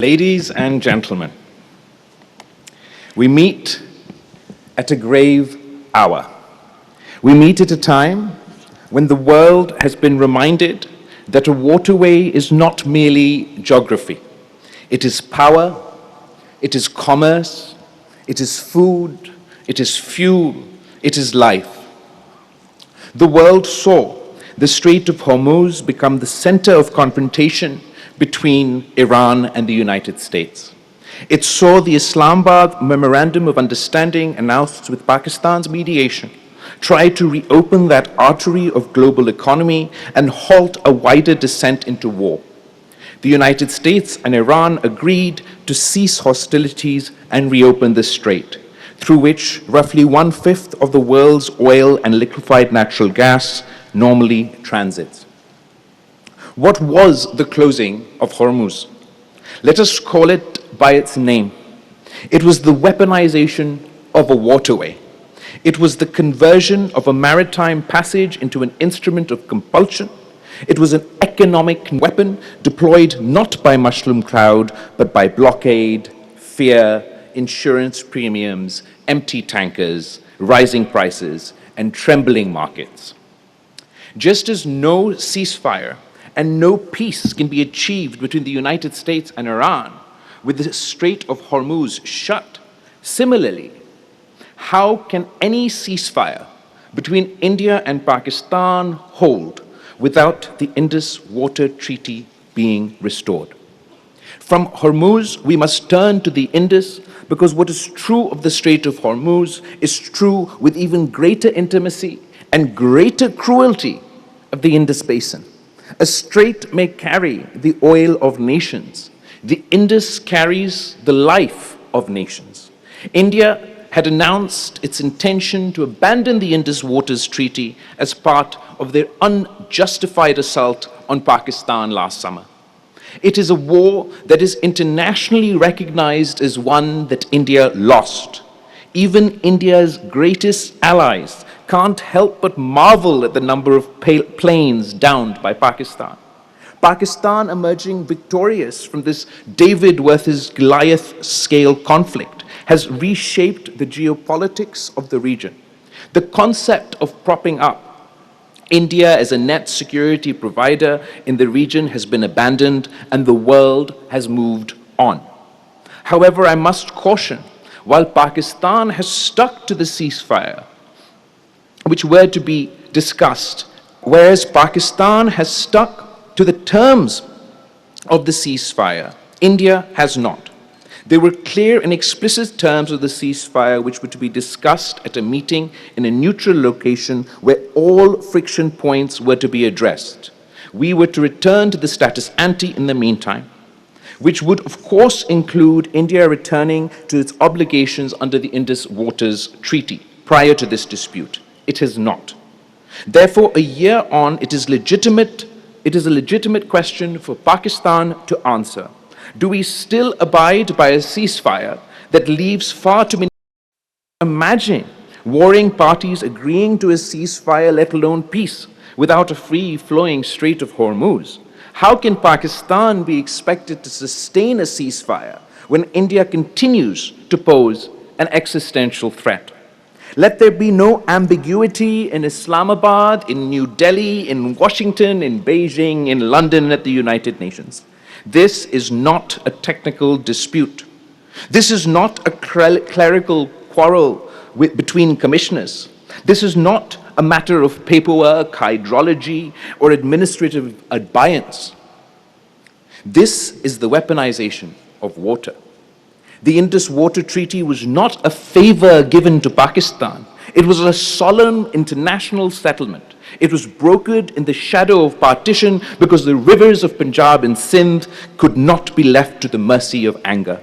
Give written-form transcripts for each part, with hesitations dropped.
Ladies and gentlemen, we meet at a grave hour. We meet at a time when the world has been reminded that a waterway is not merely geography. It is power, it is commerce, it is food, it is fuel, it is life. The world saw the Strait of Hormuz become the center of confrontation between Iran and the United States. It saw the Islamabad Memorandum of Understanding announced with Pakistan's mediation try to reopen that artery of global economy and halt a wider descent into war. The United States and Iran agreed to cease hostilities and reopen the strait, through which roughly 1/5 of the world's oil and liquefied natural gas normally transits. What was the closing of Hormuz? Let us call it by its name. It was the weaponization of a waterway. It was the conversion of a maritime passage into an instrument of compulsion. It was an economic weapon deployed not by mushroom cloud, but by blockade, fear, insurance premiums, empty tankers, rising prices, and trembling markets. Just as no ceasefire and no peace can be achieved between the United States and Iran with the Strait of Hormuz shut, similarly, how can any ceasefire between India and Pakistan hold without the Indus Water Treaty being restored? From Hormuz, we must turn to the Indus, because what is true of the Strait of Hormuz is true with even greater intimacy and greater cruelty of the Indus Basin. A strait may carry the oil of nations. The Indus carries the life of nations. India had announced its intention to abandon the Indus Waters Treaty as part of their unjustified assault on Pakistan last summer. It is a war that is internationally recognized as one that India lost. Even India's greatest allies can't help but marvel at the number of planes downed by Pakistan. Pakistan, emerging victorious from this David versus Goliath scale conflict, has reshaped the geopolitics of the region. The concept of propping up India as a net security provider in the region has been abandoned, and the world has moved on. However, I must caution, while Pakistan has stuck to the ceasefire, which were to be discussed, whereas Pakistan has stuck to the terms of the ceasefire, India has not. There were clear and explicit terms of the ceasefire which were to be discussed at a meeting in a neutral location where all friction points were to be addressed. We were to return to the status ante in the meantime, which would of course include India returning to its obligations under the Indus Waters Treaty prior to this dispute. It has not. Therefore, a year on, it is a legitimate question for Pakistan to answer. Do we still abide by a ceasefire that leaves far too many? Imagine warring parties agreeing to a ceasefire, let alone peace, without a free-flowing Strait of Hormuz. How can Pakistan be expected to sustain a ceasefire when India continues to pose an existential threat? Let there be no ambiguity in Islamabad, in New Delhi, in Washington, in Beijing, in London, at the United Nations. This is not a technical dispute. This is not a clerical quarrel between commissioners. This is not a matter of paperwork, hydrology, or administrative abeyance. This is the weaponization of water. The Indus Water Treaty was not a favor given to Pakistan. It was a solemn international settlement. It was brokered in the shadow of partition because the rivers of Punjab and Sindh could not be left to the mercy of anger.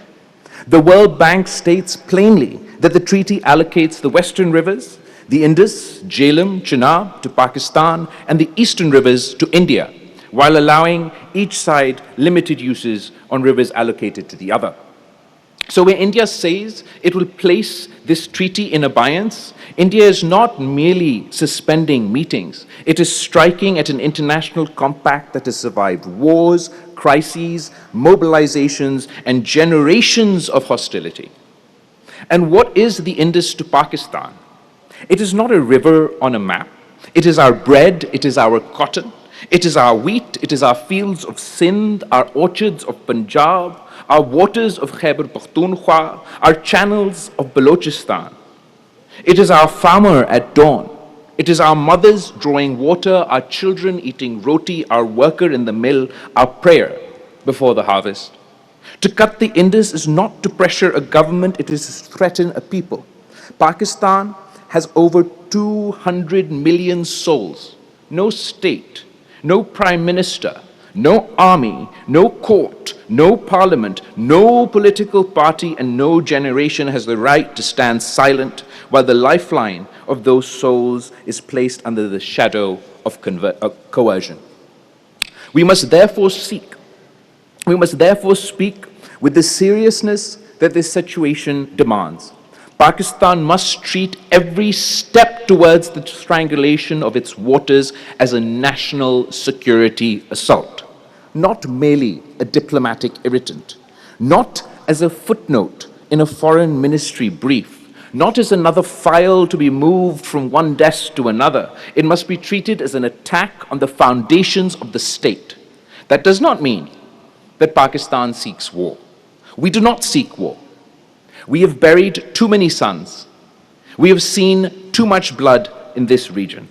The World Bank states plainly that the treaty allocates the western rivers, the Indus, Jhelum, Chenab, to Pakistan, and the eastern rivers to India, while allowing each side limited uses on rivers allocated to the other. So when India says it will place this treaty in abeyance, India is not merely suspending meetings. It is striking at an international compact that has survived wars, crises, mobilizations, and generations of hostility. And what is the Indus to Pakistan? It is not a river on a map. It is our bread, it is our cotton, it is our wheat, it is our fields of Sindh, our orchards of Punjab, our waters of Khyber Pakhtunkhwa, our channels of Balochistan. It is our farmer at dawn. It is our mothers drawing water, our children eating roti, our worker in the mill, our prayer before the harvest. To cut the Indus is not to pressure a government, it is to threaten a people. Pakistan has over 200 million souls. No state, no prime minister, no army, no court, no parliament, no political party, and no generation has the right to stand silent while the lifeline of those souls is placed under the shadow of coercion. We must therefore speak with the seriousness that this situation demands. Pakistan must treat every step towards the strangulation of its waters as a national security assault, not merely a diplomatic irritant, not as a footnote in a foreign ministry brief, not as another file to be moved from one desk to another. It must be treated as an attack on the foundations of the state. That does not mean that Pakistan seeks war. We do not seek war. We have buried too many sons. We have seen too much blood in this region.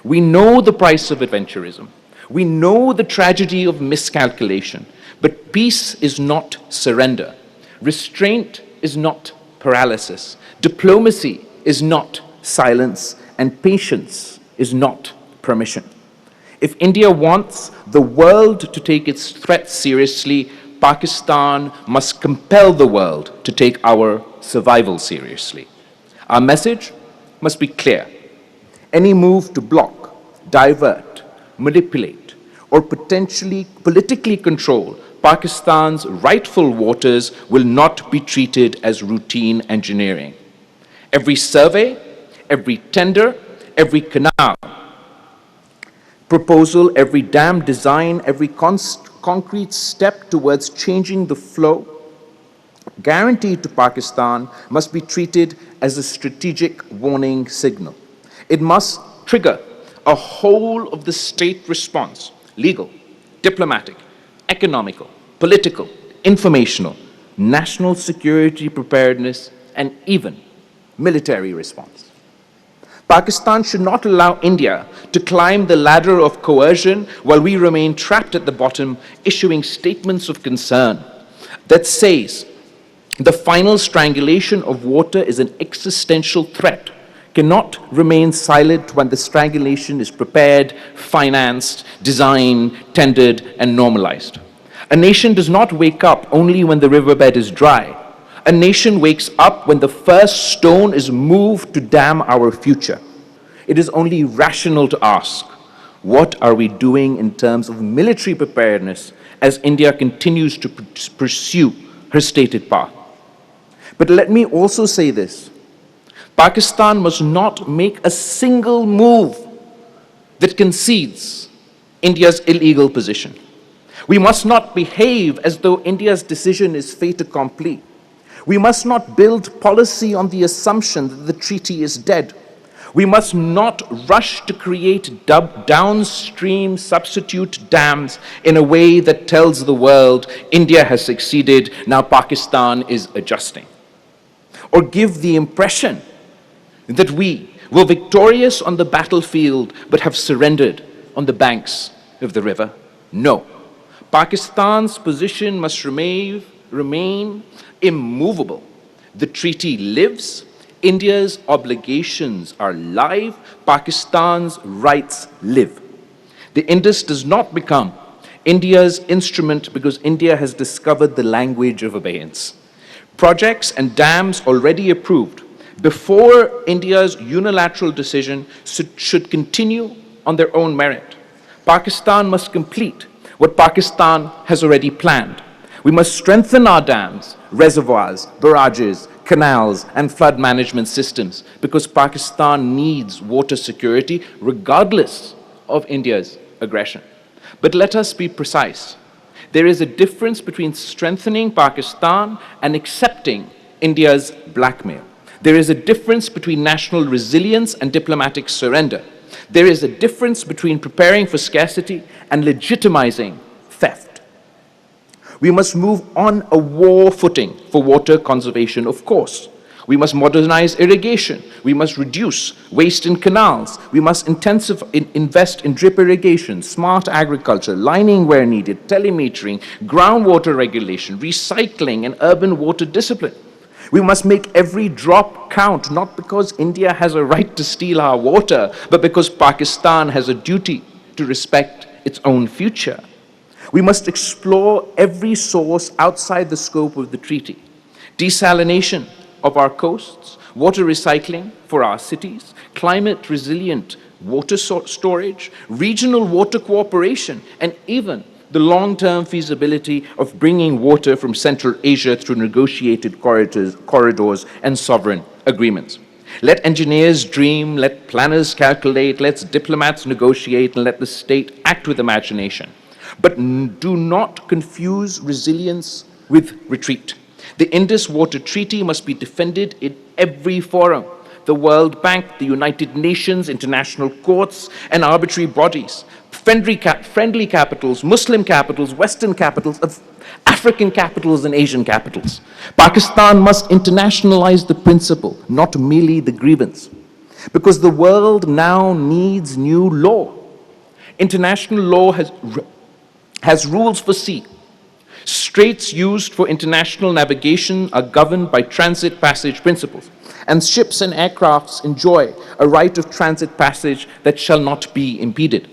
We know the price of adventurism. We know the tragedy of miscalculation. But peace is not surrender. Restraint is not paralysis. Diplomacy is not silence. And patience is not permission. If India wants the world to take its threat seriously, Pakistan must compel the world to take our survival seriously. Our message must be clear. Any move to block, divert, manipulate, or potentially politically control Pakistan's rightful waters will not be treated as routine engineering. Every survey, every tender, every canal proposal, every dam design, every concrete step towards changing the flow guaranteed to Pakistan must be treated as a strategic warning signal. It must trigger a whole of the state response: legal, diplomatic, economical, political, informational, national security preparedness, and even military response. Pakistan should not allow India to climb the ladder of coercion while we remain trapped at the bottom, issuing statements of concern that says the final strangulation of water is an existential threat, cannot remain silent when the strangulation is prepared, financed, designed, tendered, and normalized. A nation does not wake up only when the riverbed is dry. A nation wakes up when the first stone is moved to dam our future. It is only rational to ask, what are we doing in terms of military preparedness as India continues to pursue her stated path? But let me also say this. Pakistan must not make a single move that concedes India's illegal position. We must not behave as though India's decision is fait accompli. We must not build policy on the assumption that the treaty is dead. We must not rush to create downstream substitute dams in a way that tells the world India has succeeded, now Pakistan is adjusting. Or give the impression that we were victorious on the battlefield but have surrendered on the banks of the river. No. Pakistan's position must remain immovable. The treaty lives. India's obligations are live. Pakistan's rights live. The Indus does not become India's instrument because India has discovered the language of abeyance. Projects and dams already approved before India's unilateral decision should continue on their own merit. Pakistan must complete what Pakistan has already planned. We must strengthen our dams, reservoirs, barrages, canals, and flood management systems because Pakistan needs water security regardless of India's aggression. But let us be precise. There is a difference between strengthening Pakistan and accepting India's blackmail. There is a difference between national resilience and diplomatic surrender. There is a difference between preparing for scarcity and legitimizing theft. We must move on a war footing for water conservation, of course. We must modernize irrigation. We must reduce waste in canals. We must invest in drip irrigation, smart agriculture, lining where needed, telemetering, groundwater regulation, recycling, and urban water discipline. We must make every drop count, not because India has a right to steal our water, but because Pakistan has a duty to respect its own future. We must explore every source outside the scope of the treaty. Desalination of our coasts, water recycling for our cities, climate-resilient water storage, regional water cooperation, and even the long-term feasibility of bringing water from Central Asia through negotiated corridors and sovereign agreements. Let engineers dream, let planners calculate, let diplomats negotiate, and let the state act with imagination. But do not confuse resilience with retreat. The Indus Water Treaty must be defended in every forum: the World Bank, the United Nations, international courts, and arbitrary bodies, friendly capitals, Muslim capitals, Western capitals, African capitals, and Asian capitals. Pakistan must internationalize the principle, not merely the grievance, because the world now needs new law. International law has rules for sea. Straits used for international navigation are governed by transit passage principles, and ships and aircrafts enjoy a right of transit passage that shall not be impeded.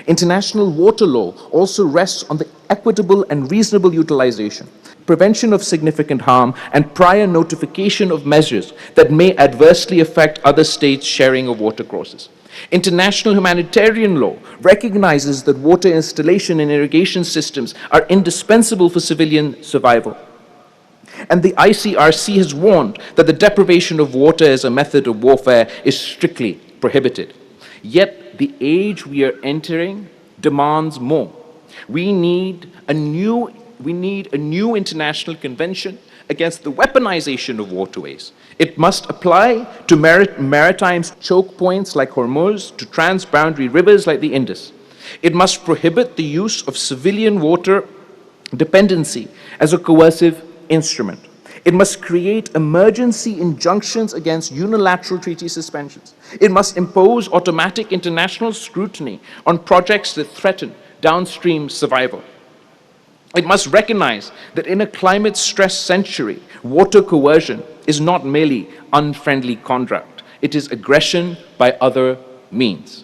International water law also rests on the equitable and reasonable utilization, prevention of significant harm, and prior notification of measures that may adversely affect other states' sharing of water courses. International humanitarian law recognizes that water installation and irrigation systems are indispensable for civilian survival. And the ICRC has warned that the deprivation of water as a method of warfare is strictly prohibited. Yet the age we are entering demands more. We need a new international convention against the weaponization of waterways. It must apply to maritime choke points like Hormuz, to transboundary rivers like the Indus. It must prohibit the use of civilian water dependency as a coercive instrument. It must create emergency injunctions against unilateral treaty suspensions. It must impose automatic international scrutiny on projects that threaten downstream survival. It must recognize that in a climate-stressed century, water coercion is not merely unfriendly conduct. It is aggression by other means.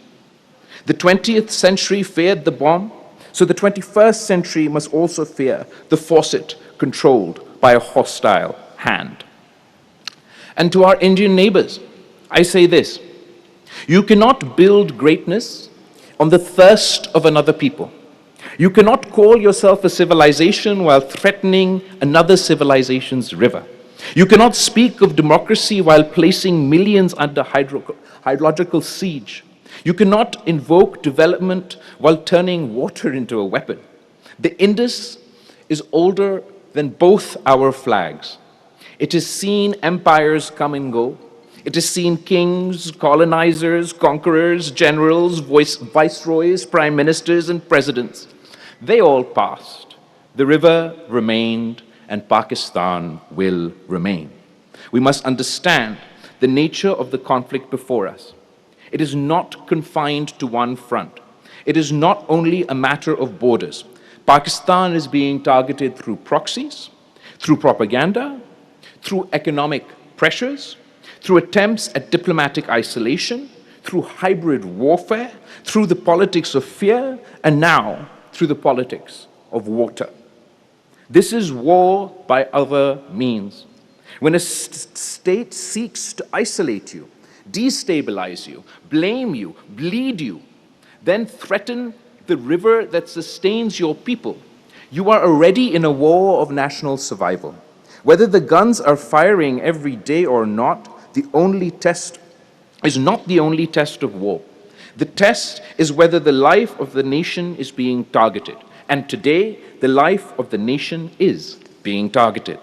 The 20th century feared the bomb, so the 21st century must also fear the faucet controlled by a hostile hand. And to our Indian neighbors, I say this: you cannot build greatness on the thirst of another people. You cannot call yourself a civilization while threatening another civilization's river. You cannot speak of democracy while placing millions under hydrological siege. You cannot invoke development while turning water into a weapon. The Indus is older than both our flags. It has seen empires come and go. It has seen kings, colonizers, conquerors, generals, viceroys, prime ministers, and presidents. They all passed. The river remained, and Pakistan will remain. We must understand the nature of the conflict before us. It is not confined to one front. It is not only a matter of borders. Pakistan is being targeted through proxies, through propaganda, through economic pressures, through attempts at diplomatic isolation, through hybrid warfare, through the politics of fear, and now through the politics of water. This is war by other means. When a state seeks to isolate you, destabilize you, blame you, bleed you, then threaten the river that sustains your people, You are already in a war of national survival. Whether the guns are firing every day or not, the only test is not the only test of war. The test is whether the life of the nation is being targeted. And today, the life of the nation is being targeted.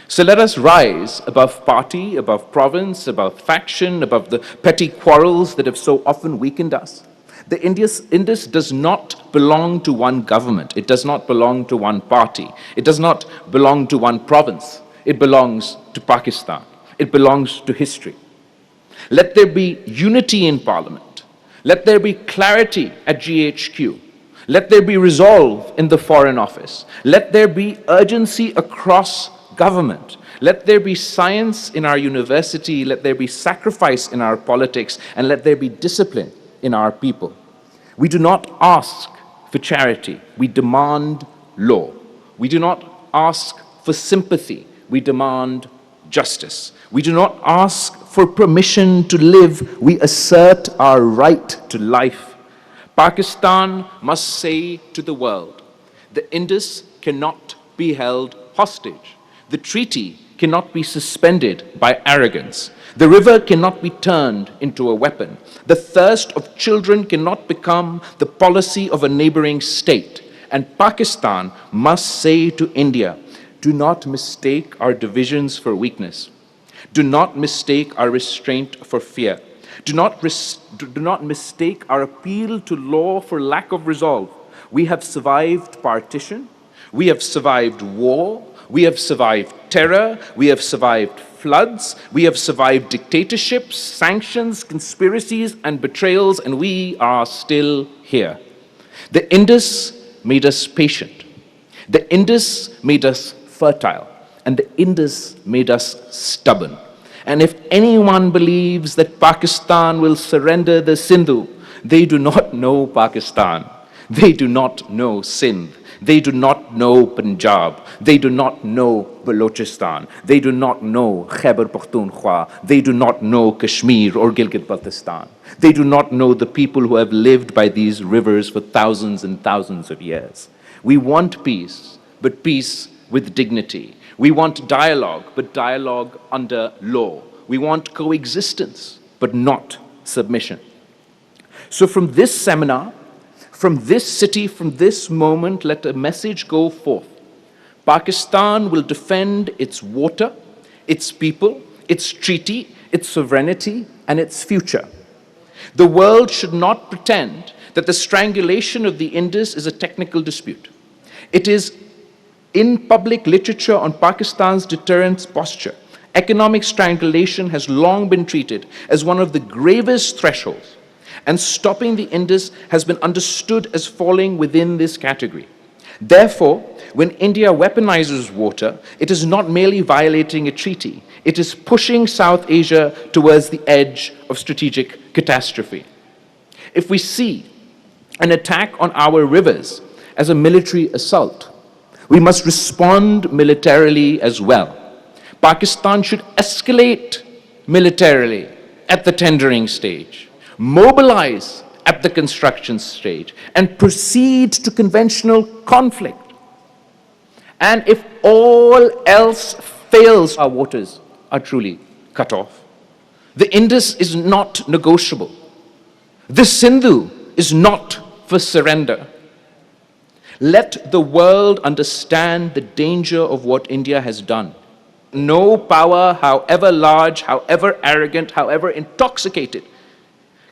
So let us rise above party, above province, above faction, above the petty quarrels that have so often weakened us. The Indus does not belong to one government. It does not belong to one party. It does not belong to one province. It belongs to Pakistan. It belongs to history. Let there be unity in Parliament. Let there be clarity at GHQ. Let there be resolve in the Foreign Office. Let there be urgency across government. Let there be science in our university. Let there be sacrifice in our politics. And let there be discipline in our people. We do not ask for charity. We demand law. We do not ask for sympathy. We demand justice. We do not ask for permission to live. We assert our right to life. Pakistan must say to the world, the Indus cannot be held hostage. The treaty cannot be suspended by arrogance. The river cannot be turned into a weapon. The thirst of children cannot become the policy of a neighboring state. And Pakistan must say to India, do not mistake our divisions for weakness. Do not mistake our restraint for fear. Do not mistake our appeal to law for lack of resolve. We have survived partition. We have survived war. We have survived terror. We have survived floods. We have survived dictatorships, sanctions, conspiracies, and betrayals, and we are still here. The Indus made us patient. The Indus made us fertile. And the Indus made us stubborn. And if anyone believes that Pakistan will surrender the Sindhu, they do not know Pakistan. They do not know Sindh. They do not know Punjab. They do not know Balochistan. They do not know Khyber Pakhtunkhwa. They do not know Kashmir or Gilgit-Baltistan. They do not know the people who have lived by these rivers for thousands and thousands of years. We want peace, but peace with dignity. We want dialogue, but dialogue under law. We want coexistence, but not submission. So from this seminar, from this city, from this moment, let a message go forth. Pakistan will defend its water, its people, its treaty, its sovereignty, and its future. The world should not pretend that the strangulation of the Indus is a technical dispute. It is in public literature on Pakistan's deterrence posture. Economic strangulation has long been treated as one of the gravest thresholds, and stopping the Indus has been understood as falling within this category. Therefore, when India weaponizes water, it is not merely violating a treaty, it is pushing South Asia towards the edge of strategic catastrophe. If we see an attack on our rivers as a military assault, we must respond militarily as well. Pakistan should escalate militarily at the tendering stage, mobilize at the construction stage, and proceed to conventional conflict. And if all else fails, our waters are truly cut off. The Indus is not negotiable. The Sindhu is not for surrender. Let the world understand the danger of what India has done. No power, however large, however arrogant, however intoxicated,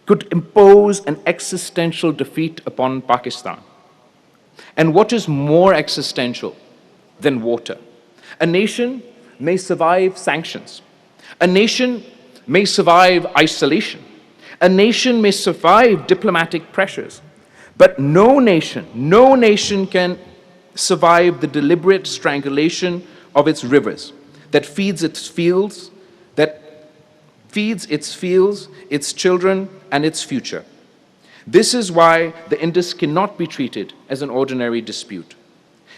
could impose an existential defeat upon Pakistan. And what is more existential than water? A nation may survive sanctions. A nation may survive isolation. A nation may survive diplomatic pressures. But no nation can survive the deliberate strangulation of its rivers that feeds its fields, its children, and its future. This is why the Indus cannot be treated as an ordinary dispute.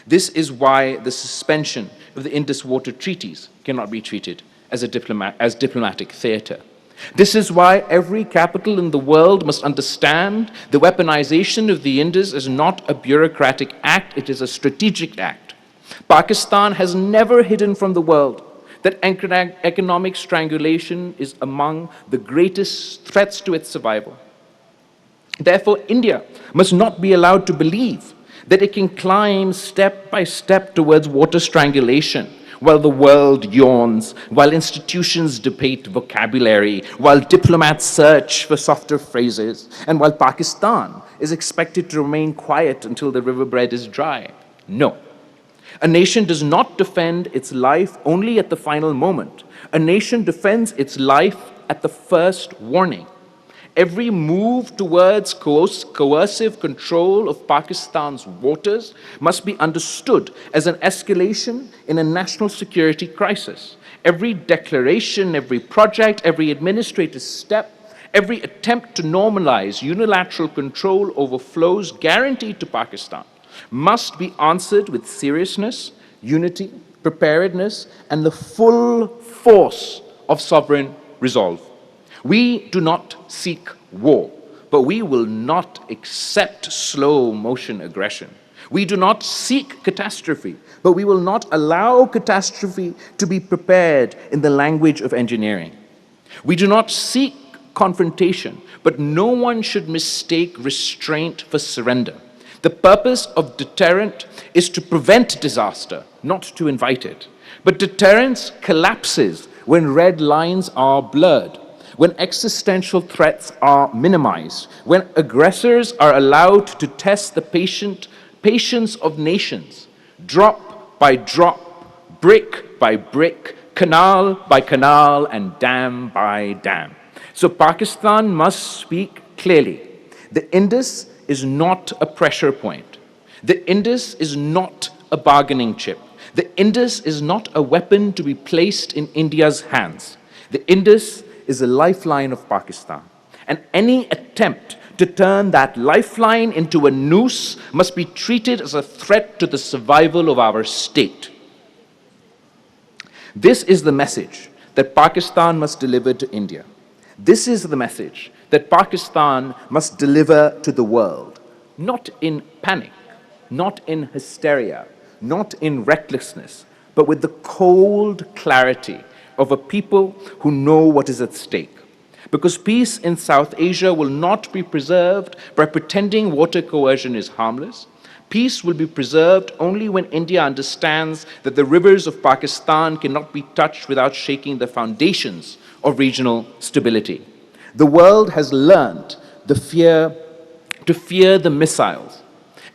This is why the suspension of the Indus water treaties cannot be treated as diplomatic theater. This is why every capital in the world must understand the weaponization of the Indus is not a bureaucratic act, it is a strategic act. Pakistan has never hidden from the world that economic strangulation is among the greatest threats to its survival. Therefore, India must not be allowed to believe that it can climb step by step towards water strangulation while the world yawns, while institutions debate vocabulary, while diplomats search for softer phrases, and while Pakistan is expected to remain quiet until the riverbed is dry. No. A nation does not defend its life only at the final moment. A nation defends its life at the first warning. Every move towards coercive control of Pakistan's waters must be understood as an escalation in a national security crisis. Every declaration, every project, every administrative step, every attempt to normalize unilateral control over flows guaranteed to Pakistan must be answered with seriousness, unity, preparedness, and the full force of sovereign resolve. We do not seek war, but we will not accept slow motion aggression. We do not seek catastrophe, but we will not allow catastrophe to be prepared in the language of engineering. We do not seek confrontation, but no one should mistake restraint for surrender. The purpose of deterrent is to prevent disaster, not to invite it. But deterrence collapses when red lines are blurred, when existential threats are minimized, when aggressors are allowed to test the patience of nations, drop by drop, brick by brick, canal by canal, and dam by dam. So Pakistan must speak clearly. The Indus is not a pressure point. The Indus is not a bargaining chip. The Indus is not a weapon to be placed in India's hands. The Indus is a lifeline of Pakistan. And any attempt to turn that lifeline into a noose must be treated as a threat to the survival of our state. This is the message that Pakistan must deliver to India. This is the message that Pakistan must deliver to the world, not in panic, not in hysteria, not in recklessness, but with the cold clarity of a people who know what is at stake. Because peace in South Asia will not be preserved by pretending water coercion is harmless. Peace will be preserved only when India understands that the rivers of Pakistan cannot be touched without shaking the foundations of regional stability. The world has learned to fear the missiles.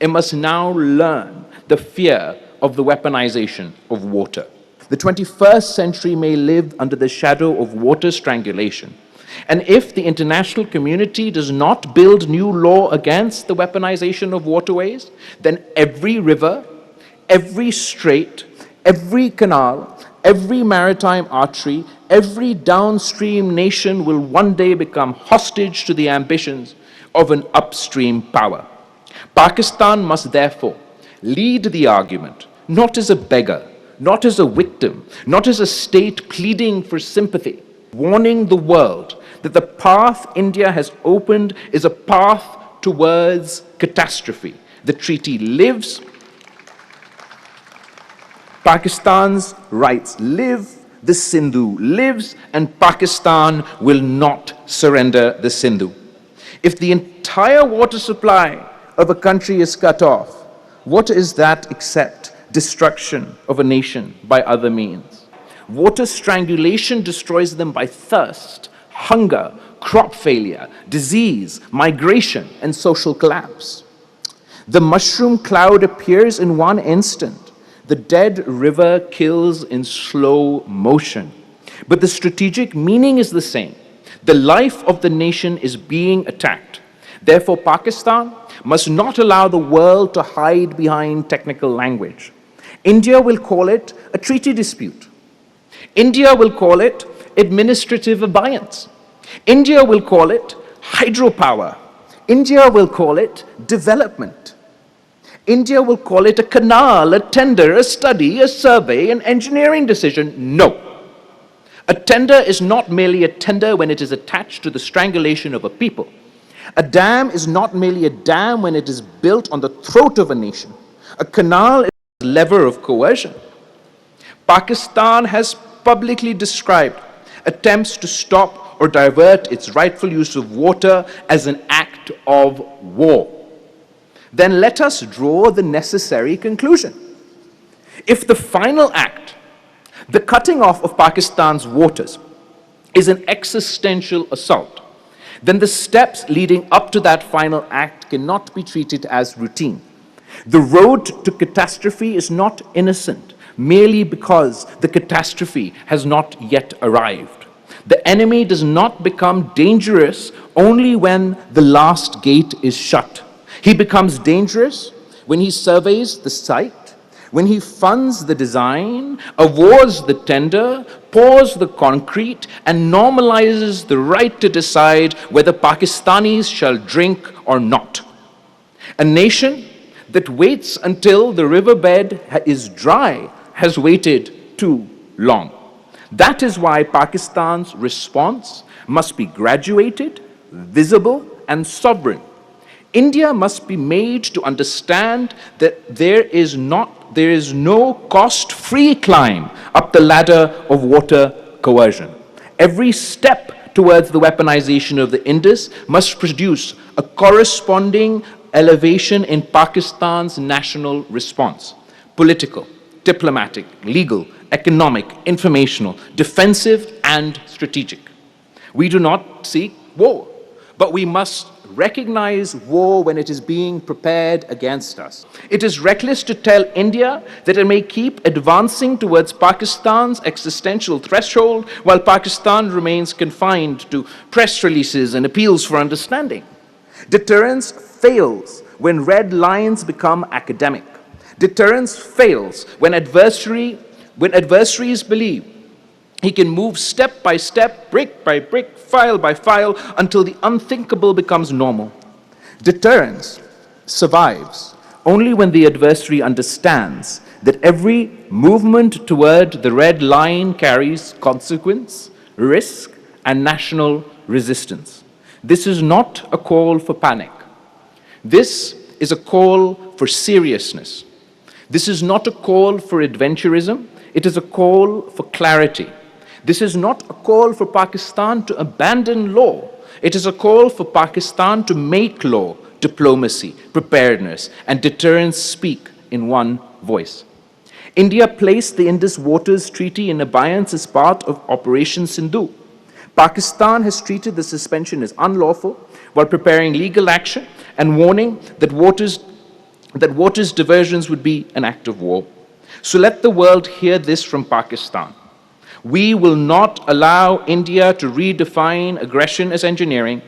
It must now learn the fear of the weaponization of water. The 21st century may live under the shadow of water strangulation. And if the international community does not build new law against the weaponization of waterways, then every river, every strait, every canal, every maritime artery, every downstream nation will one day become hostage to the ambitions of an upstream power. Pakistan must therefore lead the argument, not as a beggar, not as a victim, not as a state pleading for sympathy, warning the world that the path India has opened is a path towards catastrophe. The treaty lives, Pakistan's rights live, the Sindhu lives, and Pakistan will not surrender the Sindhu. If the entire water supply of a country is cut off, what is that except destruction of a nation by other means? Water strangulation destroys them by thirst, hunger, crop failure, disease, migration, and social collapse. The mushroom cloud appears in one instant. The dead river kills in slow motion. But the strategic meaning is the same. The life of the nation is being attacked. Therefore, Pakistan must not allow the world to hide behind technical language. India will call it a treaty dispute. India will call it administrative abeyance. India will call it hydropower. India will call it development. India will call it a canal, a tender, a study, a survey, an engineering decision. No. A tender is not merely a tender when it is attached to the strangulation of a people. A dam is not merely a dam when it is built on the throat of a nation. A canal is a lever of coercion. Pakistan has publicly described attempts to stop or divert its rightful use of water as an act of war. Then let us draw the necessary conclusion. If the final act, the cutting off of Pakistan's waters, is an existential assault, then the steps leading up to that final act cannot be treated as routine. The road to catastrophe is not innocent merely because the catastrophe has not yet arrived. The enemy does not become dangerous only when the last gate is shut. He becomes dangerous when he surveys the site, when he funds the design, awards the tender, pours the concrete, and normalizes the right to decide whether Pakistanis shall drink or not. A nation that waits until the riverbed is dry has waited too long. That is why Pakistan's response must be graduated, visible, and sovereign. India must be made to understand that there is no cost-free climb up the ladder of water coercion. Every step towards the weaponization of the Indus must produce a corresponding elevation in Pakistan's national response: political, diplomatic, legal, economic, informational, defensive, and strategic. We do not seek war, but we must recognize war when it is being prepared against us. It is reckless to tell India that it may keep advancing towards Pakistan's existential threshold while Pakistan remains confined to press releases and appeals for understanding. Deterrence fails when red lines become academic. Deterrence fails when adversaries believe he can move step by step, brick by brick, file by file, until the unthinkable becomes normal. Deterrence survives only when the adversary understands that every movement toward the red line carries consequence, risk, and national resistance. This is not a call for panic. This is a call for seriousness. This is not a call for adventurism. It is a call for clarity. This is not a call for Pakistan to abandon law. It is a call for Pakistan to make law, diplomacy, preparedness, and deterrence speak in one voice. India placed the Indus Waters Treaty in abeyance as part of Operation Sindhu. Pakistan has treated the suspension as unlawful while preparing legal action and warning that waters diversions would be an act of war. So let the world hear this from Pakistan. We will not allow India to redefine aggression as engineering.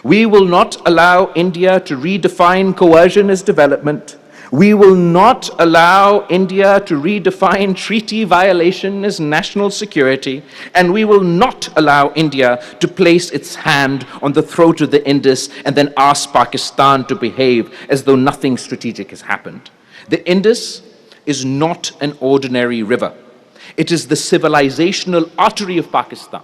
We will not allow India to redefine coercion as development. We will not allow India to redefine treaty violation as national security. And we will not allow India to place its hand on the throat of the Indus and then ask Pakistan to behave as though nothing strategic has happened. The Indus is not an ordinary river. It is the civilizational artery of Pakistan.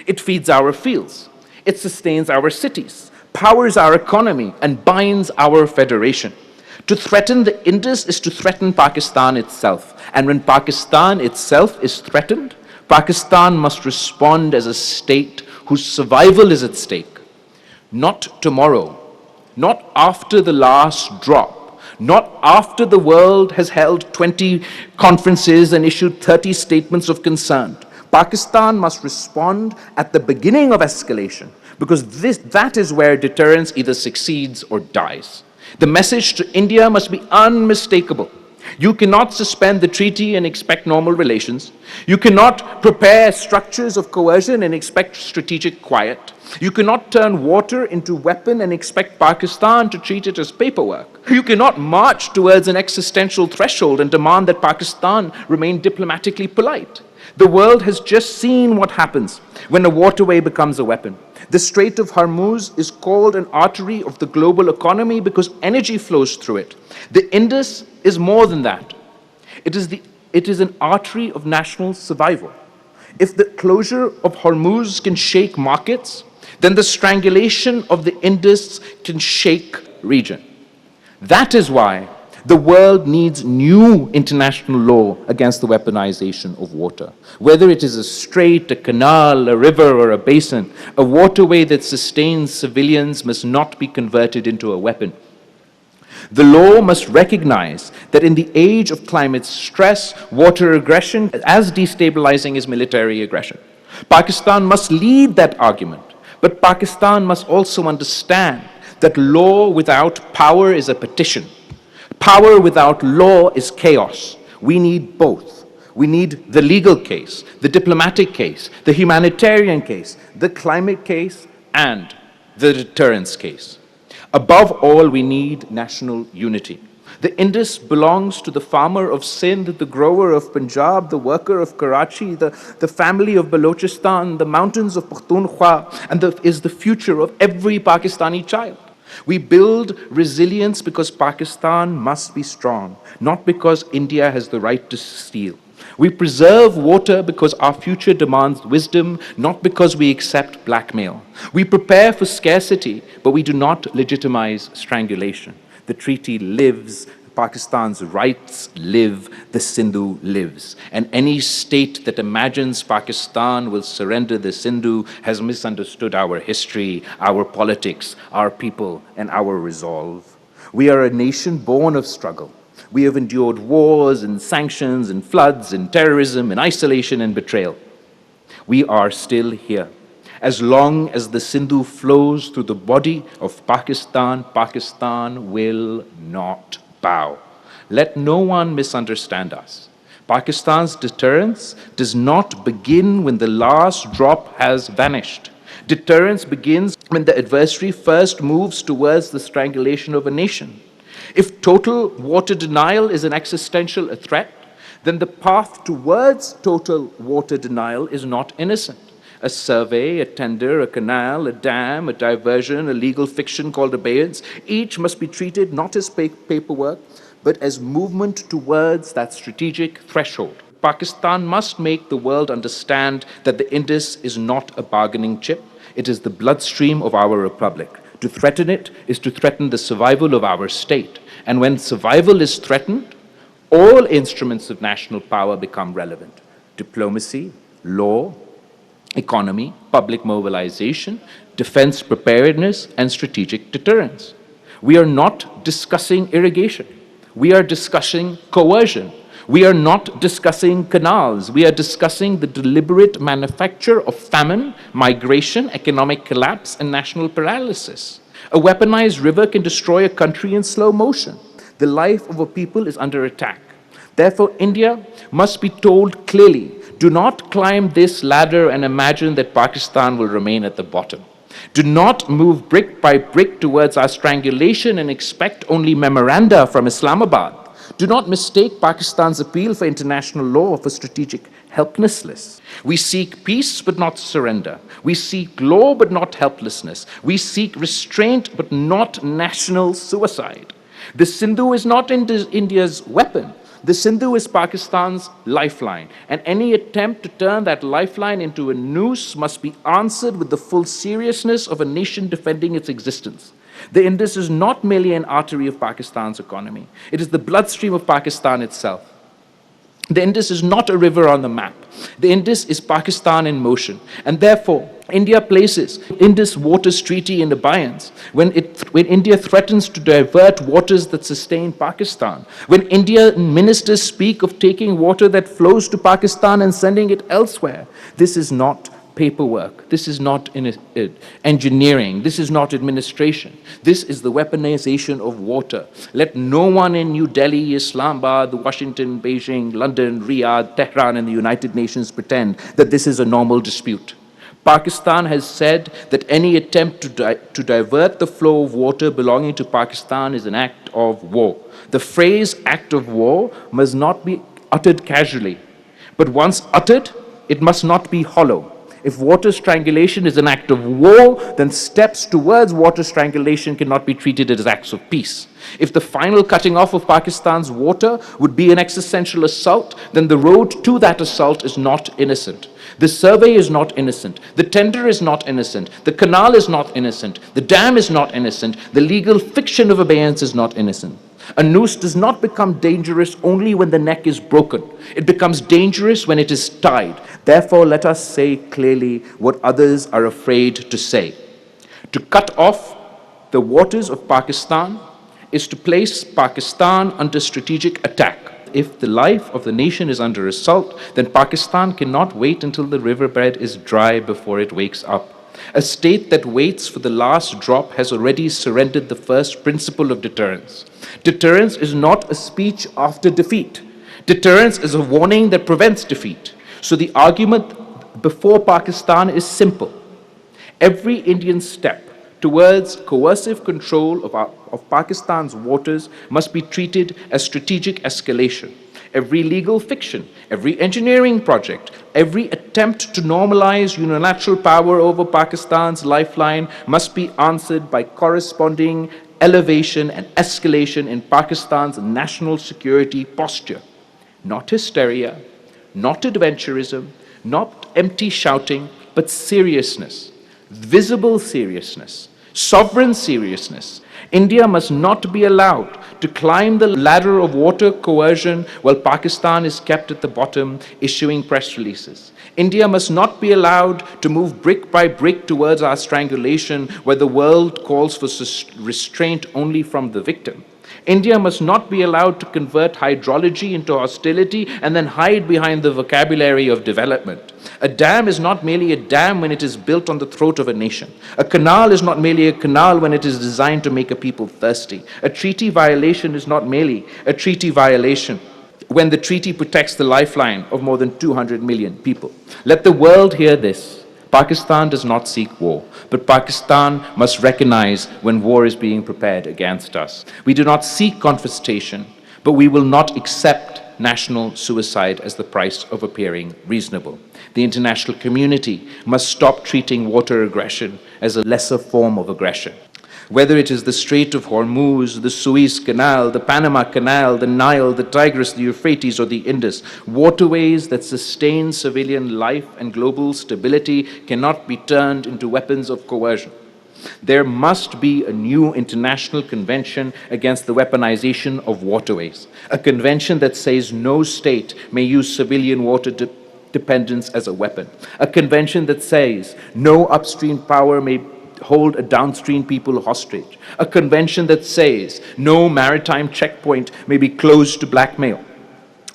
It feeds our fields. It sustains our cities, powers our economy, and binds our federation. To threaten the Indus is to threaten Pakistan itself. And when Pakistan itself is threatened, Pakistan must respond as a state whose survival is at stake. Not tomorrow, not after the last drop, not after the world has held 20 conferences and issued 30 statements of concern. Pakistan must respond at the beginning of escalation, because that is where deterrence either succeeds or dies. The message to India must be unmistakable. You cannot suspend the treaty and expect normal relations. You cannot prepare structures of coercion and expect strategic quiet. You cannot turn water into weapon and expect Pakistan to treat it as paperwork. You cannot march towards an existential threshold and demand that Pakistan remain diplomatically polite. The world has just seen what happens when a waterway becomes a weapon. The Strait of Hormuz is called an artery of the global economy because energy flows through it. The Indus is more than that. It is an artery of national survival. If the closure of Hormuz can shake markets, then the strangulation of the Indus can shake region. That is why the world needs new international law against the weaponization of water. Whether it is a strait, a canal, a river, or a basin, a waterway that sustains civilians must not be converted into a weapon. The law must recognize that in the age of climate stress, water aggression is as destabilizing as military aggression. Pakistan must lead that argument, but Pakistan must also understand that law without power is a petition. Power without law is chaos. We need both. We need the legal case, the diplomatic case, the humanitarian case, the climate case, and the deterrence case. Above all, we need national unity. The Indus belongs to the farmer of Sindh, the grower of Punjab, the worker of Karachi, the family of Balochistan, the mountains of Pakhtunkhwa, and is the future of every Pakistani child. We build resilience because Pakistan must be strong, not because India has the right to steal. We preserve water because our future demands wisdom, not because we accept blackmail. We prepare for scarcity, but we do not legitimize strangulation. The treaty lives, Pakistan's rights live, the Sindhu lives. And any state that imagines Pakistan will surrender the Sindhu has misunderstood our history, our politics, our people, and our resolve. We are a nation born of struggle. We have endured wars and sanctions and floods and terrorism and isolation and betrayal. We are still here. As long as the Sindhu flows through the body of Pakistan, Pakistan will not bow. Let no one misunderstand us. Pakistan's deterrence does not begin when the last drop has vanished. Deterrence begins when the adversary first moves towards the strangulation of a nation. If total water denial is an existential threat, then the path towards total water denial is not innocent. A survey, a tender, a canal, a dam, a diversion, a legal fiction called abeyance, each must be treated not as paperwork, but as movement towards that strategic threshold. Pakistan must make the world understand that the Indus is not a bargaining chip. It is the bloodstream of our republic. To threaten it is to threaten the survival of our state. And when survival is threatened, all instruments of national power become relevant. Diplomacy, law, economy, public mobilization, defense preparedness, and strategic deterrence. We are not discussing irrigation. We are discussing coercion. We are not discussing canals. We are discussing the deliberate manufacture of famine, migration, economic collapse, and national paralysis. A weaponized river can destroy a country in slow motion. The life of a people is under attack. Therefore, India must be told clearly, do not climb this ladder and imagine that Pakistan will remain at the bottom. Do not move brick by brick towards our strangulation and expect only memoranda from Islamabad. Do not mistake Pakistan's appeal for international law for strategic helplessness. We seek peace but not surrender. We seek law but not helplessness. We seek restraint but not national suicide. The Sindhu is not India's weapon. The Sindhu is Pakistan's lifeline, and any attempt to turn that lifeline into a noose must be answered with the full seriousness of a nation defending its existence. The Indus is not merely an artery of Pakistan's economy. It is the bloodstream of Pakistan itself. The Indus is not a river on the map. The Indus is Pakistan in motion. And therefore, India places Indus Waters Treaty in abeyance when India threatens to divert waters that sustain Pakistan. When Indian ministers speak of taking water that flows to Pakistan and sending it elsewhere. This is not paperwork. This is not engineering. This is not administration. This is the weaponization of water. Let no one in New Delhi, Islamabad, Washington, Beijing, London, Riyadh, Tehran, and the United Nations pretend that this is a normal dispute. Pakistan has said that any attempt to divert the flow of water belonging to Pakistan is an act of war. The phrase act of war must not be uttered casually, but once uttered, it must not be hollow. If water strangulation is an act of war, then steps towards water strangulation cannot be treated as acts of peace. If the final cutting off of Pakistan's water would be an existential assault, then the road to that assault is not innocent. The survey is not innocent. The tender is not innocent. The canal is not innocent. The dam is not innocent. The legal fiction of abeyance is not innocent. A noose does not become dangerous only when the neck is broken. It becomes dangerous when it is tied. Therefore, let us say clearly what others are afraid to say. To cut off the waters of Pakistan is to place Pakistan under strategic attack. If the life of the nation is under assault, then Pakistan cannot wait until the riverbed is dry before it wakes up. A state that waits for the last drop has already surrendered the first principle of deterrence. Deterrence is not a speech after defeat. Deterrence is a warning that prevents defeat. So the argument before Pakistan is simple. Every Indian step towards coercive control of Pakistan's waters must be treated as strategic escalation. Every legal fiction, every engineering project, every attempt to normalize unilateral power over Pakistan's lifeline must be answered by corresponding elevation and escalation in Pakistan's national security posture. Not hysteria, not adventurism, not empty shouting, but seriousness, visible seriousness, sovereign seriousness. India must not be allowed to climb the ladder of water coercion while Pakistan is kept at the bottom, issuing press releases. India must not be allowed to move brick by brick towards our strangulation where the world calls for restraint only from the victim. India must not be allowed to convert hydrology into hostility and then hide behind the vocabulary of development. A dam is not merely a dam when it is built on the throat of a nation. A canal is not merely a canal when it is designed to make a people thirsty. A treaty violation is not merely a treaty violation when the treaty protects the lifeline of more than 200 million people. Let the world hear this. Pakistan does not seek war, but Pakistan must recognize when war is being prepared against us. We do not seek confrontation, but we will not accept national suicide as the price of appearing reasonable. The international community must stop treating water aggression as a lesser form of aggression. Whether it is the Strait of Hormuz, the Suez Canal, the Panama Canal, the Nile, the Tigris, the Euphrates, or the Indus, waterways that sustain civilian life and global stability cannot be turned into weapons of coercion. There must be a new international convention against the weaponization of waterways, a convention that says no state may use civilian water dependence as a weapon, a convention that says no upstream power may hold a downstream people hostage, a convention that says no maritime checkpoint may be closed to blackmail,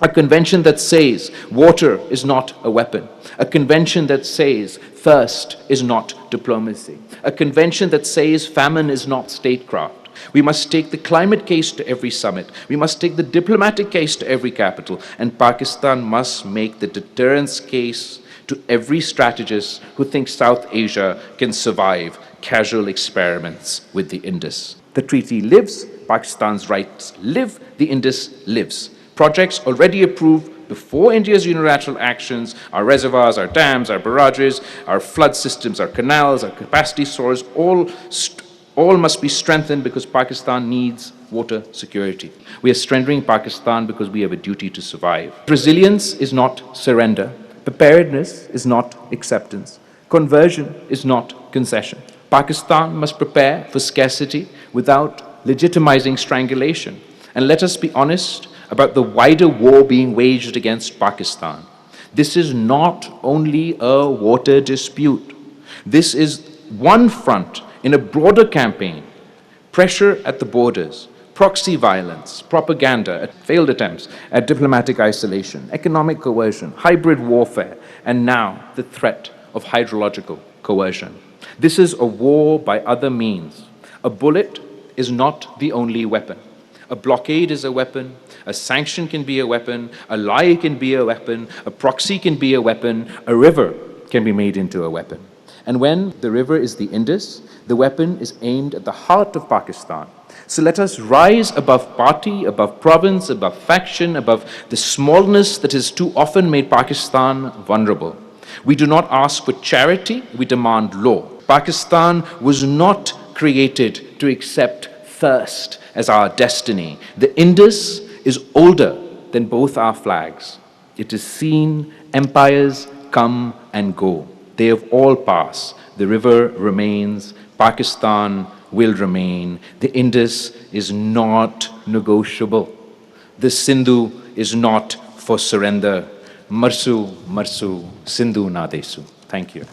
a convention that says water is not a weapon, a convention that says thirst is not diplomacy, a convention that says famine is not statecraft. We must take the climate case to every summit. We must take the diplomatic case to every capital. And Pakistan must make the deterrence case to every strategist who thinks South Asia can survive casual experiments with the Indus. The treaty lives, Pakistan's rights live, the Indus lives. Projects already approved before India's unilateral actions, our reservoirs, our dams, our barrages, our flood systems, our canals, our capacity stores, all must be strengthened because Pakistan needs water security. We are strengthening Pakistan because we have a duty to survive. Resilience is not surrender. Preparedness is not acceptance. Conversion is not concession. Pakistan must prepare for scarcity without legitimizing strangulation. And let us be honest about the wider war being waged against Pakistan. This is not only a water dispute. This is one front in a broader campaign. Pressure at the borders, proxy violence, propaganda, failed attempts at diplomatic isolation, economic coercion, hybrid warfare, and now the threat of hydrological coercion. This is a war by other means. A bullet is not the only weapon. A blockade is a weapon, a sanction can be a weapon, a lie can be a weapon, a proxy can be a weapon, a river can be made into a weapon. And when the river is the Indus, the weapon is aimed at the heart of Pakistan. So let us rise above party, above province, above faction, above the smallness that has too often made Pakistan vulnerable. We do not ask for charity, we demand law. Pakistan was not created to accept thirst as our destiny. The Indus is older than both our flags. It has seen empires come and go. They have all passed. The river remains. Pakistan will remain. The Indus is not negotiable. The Sindhu is not for surrender. Marsu, Marsu, Sindhu na desu. Thank you.